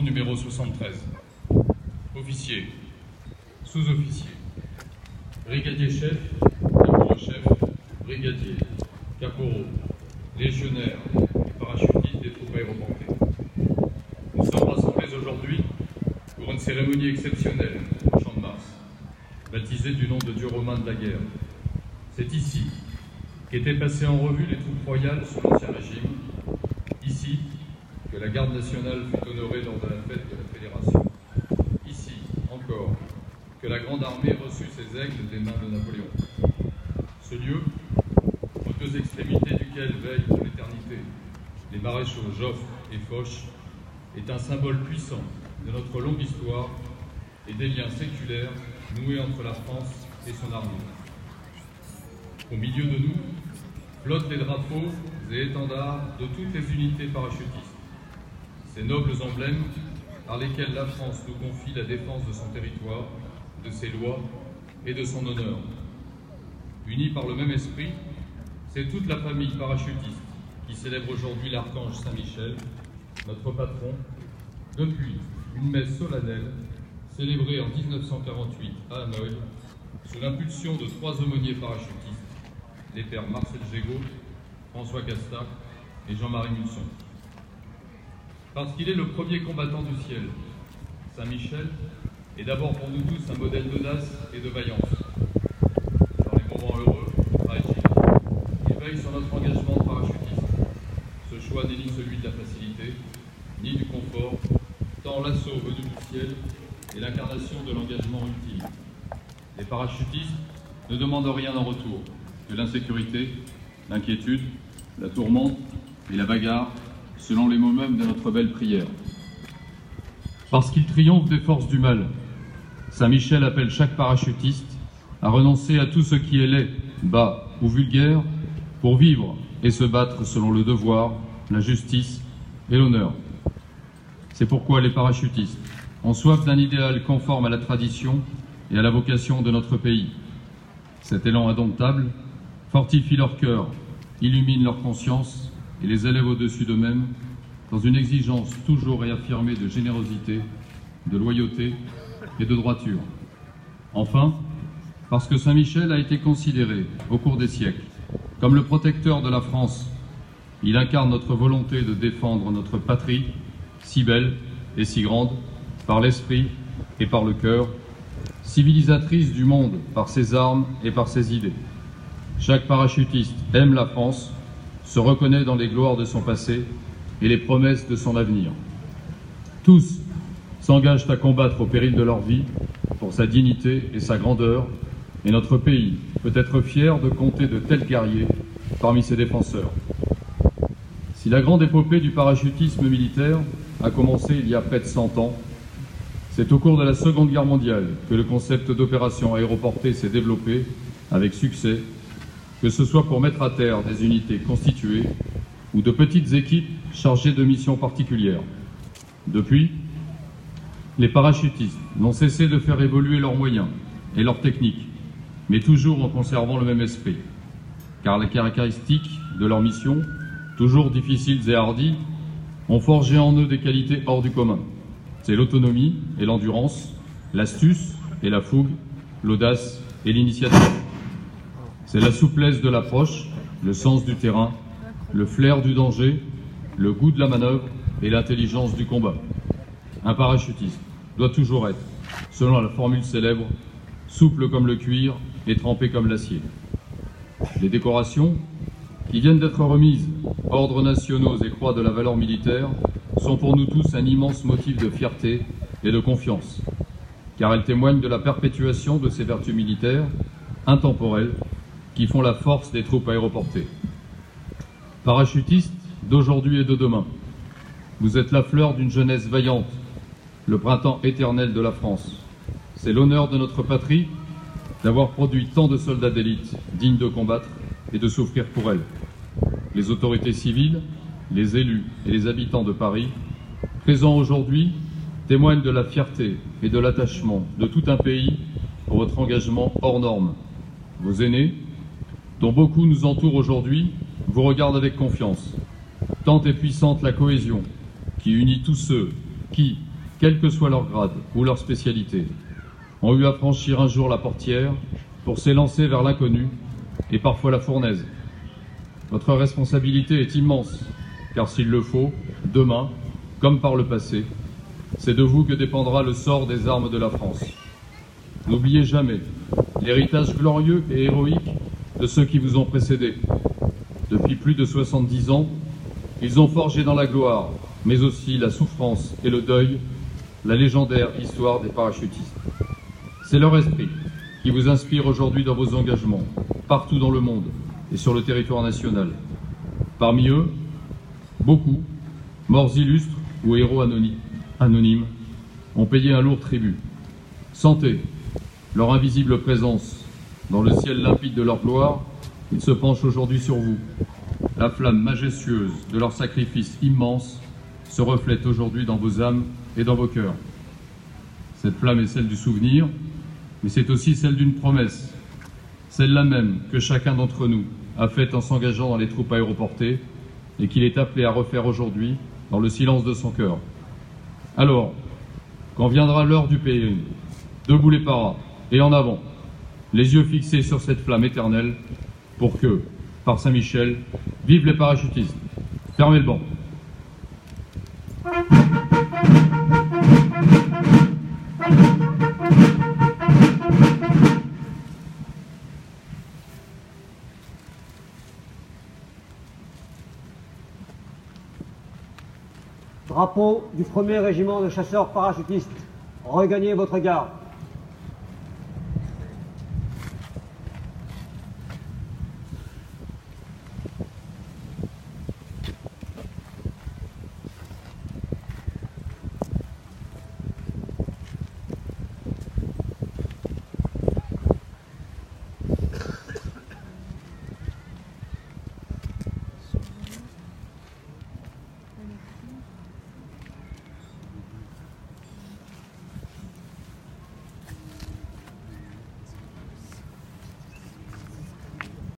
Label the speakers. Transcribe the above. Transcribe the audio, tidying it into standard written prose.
Speaker 1: numéro 73. Officiers, sous-officiers, brigadiers-chefs, caporaux-chefs, brigadiers, caporaux, légionnaires et parachutistes des troupes aéroportées. Nous sommes rassemblés aujourd'hui pour une cérémonie exceptionnelle au Champ de Mars, baptisée du nom de dieu romain de la guerre. C'est ici qu'étaient passées en revue les troupes royales sous l'Ancien Régime, ici que la garde nationale fut honorée lors de la fête de la Fédération, ici encore que la Grande Armée reçut ses aigles des mains de Napoléon. Ce lieu, aux deux extrémités duquel veillent pour l'éternité les maréchaux Joffre et Foch, est un symbole puissant de notre longue histoire et des liens séculaires noués entre la France et son armée. Au milieu de nous, flottent les drapeaux et étendards de toutes les unités parachutistes, ces nobles emblèmes par lesquels la France nous confie la défense de son territoire, de ses lois et de son honneur. Unis par le même esprit, c'est toute la famille parachutiste qui célèbre aujourd'hui l'archange Saint-Michel, notre patron, depuis une messe solennelle célébrée en 1948 à Hanoï, sous l'impulsion de 3 aumôniers parachutistes, les pères Marcel Gégaud, François Castac et Jean-Marie Mulson. Parce qu'il est le premier combattant du ciel, Saint-Michel est d'abord pour nous tous un modèle d'audace et de vaillance. Dans les moments heureux, fragiles, il veille sur notre engagement de parachutiste. Ce choix n'est ni celui de la facilité, ni du confort, tant l'assaut venu du ciel est l'incarnation de l'engagement ultime. Les parachutistes ne demandent rien en retour que l'insécurité, l'inquiétude, la tourmente et la bagarre, selon les mots mêmes de notre belle prière. Parce qu'il triomphe des forces du mal, Saint-Michel appelle chaque parachutiste à renoncer à tout ce qui est laid, bas ou vulgaire pour vivre et se battre selon le devoir, la justice et l'honneur. C'est pourquoi les parachutistes ont soif d'un idéal conforme à la tradition et à la vocation de notre pays. Cet élan indomptable fortifie leur cœur, illumine leur conscience et les élève au-dessus d'eux-mêmes dans une exigence toujours réaffirmée de générosité, de loyauté et de droiture. Enfin, parce que Saint-Michel a été considéré au cours des siècles comme le protecteur de la France, il incarne notre volonté de défendre notre patrie, si belle et si grande, par l'esprit et par le cœur, civilisatrice du monde par ses armes et par ses idées. Chaque parachutiste aime la France, se reconnaît dans les gloires de son passé et les promesses de son avenir. Tous s'engagent à combattre au péril de leur vie pour sa dignité et sa grandeur, et notre pays peut être fier de compter de tels guerriers parmi ses défenseurs. Si la grande épopée du parachutisme militaire a commencé il y a près de 100 ans, c'est au cours de la Seconde Guerre mondiale que le concept d'opération aéroportée s'est développé avec succès, que ce soit pour mettre à terre des unités constituées ou de petites équipes chargées de missions particulières. Depuis, les parachutistes n'ont cessé de faire évoluer leurs moyens et leurs techniques, mais toujours en conservant le même esprit, car les caractéristiques de leur mission, toujours difficiles et hardies, ont forgé en eux des qualités hors du commun. C'est l'autonomie et l'endurance, l'astuce et la fougue, l'audace et l'initiative. C'est la souplesse de l'approche, le sens du terrain, le flair du danger, le goût de la manœuvre et l'intelligence du combat. Un parachutiste doit toujours être, selon la formule célèbre, souple comme le cuir et trempé comme l'acier. Les décorations, qui viennent d'être remises, ordres nationaux et croix de la valeur militaire, sont pour nous tous un immense motif de fierté et de confiance, car elles témoignent de la perpétuation de ces vertus militaires, intemporelles, qui font la force des troupes aéroportées. Parachutistes d'aujourd'hui et de demain, vous êtes la fleur d'une jeunesse vaillante, le printemps éternel de la France. C'est l'honneur de notre patrie d'avoir produit tant de soldats d'élite dignes de combattre et de souffrir pour elle. Les autorités civiles, les élus et les habitants de Paris, présents aujourd'hui, témoignent de la fierté et de l'attachement de tout un pays pour votre engagement hors norme. Vos aînés, dont beaucoup nous entourent aujourd'hui, vous regardent avec confiance. Tant est puissante la cohésion qui unit tous ceux qui, quel que soit leur grade ou leur spécialité, ont eu à franchir un jour la portière pour s'élancer vers l'inconnu et parfois la fournaise. Votre responsabilité est immense, car s'il le faut, demain, comme par le passé, c'est de vous que dépendra le sort des armes de la France. N'oubliez jamais l'héritage glorieux et héroïque de ceux qui vous ont précédés. Depuis plus de 70 ans, ils ont forgé dans la gloire, mais aussi la souffrance et le deuil, la légendaire histoire des parachutistes. C'est leur esprit qui vous inspire aujourd'hui dans vos engagements, partout dans le monde et sur le territoire national. Parmi eux, beaucoup, morts illustres ou héros anonymes, ont payé un lourd tribut. Sentez leur invisible présence dans le ciel limpide de leur gloire. Ils se penchent aujourd'hui sur vous. La flamme majestueuse de leur sacrifice immense se reflète aujourd'hui dans vos âmes et dans vos cœurs. Cette flamme est celle du souvenir, mais c'est aussi celle d'une promesse, celle-là même que chacun d'entre nous a faite en s'engageant dans les troupes aéroportées et qu'il est appelé à refaire aujourd'hui dans le silence de son cœur. Alors, quand viendra l'heure du péril, debout les paras et en avant, les yeux fixés sur cette flamme éternelle, pour que, par Saint-Michel, vivent les parachutistes. Fermez le banc.
Speaker 2: Drapeau du 1er régiment de chasseurs parachutistes, regagnez votre garde.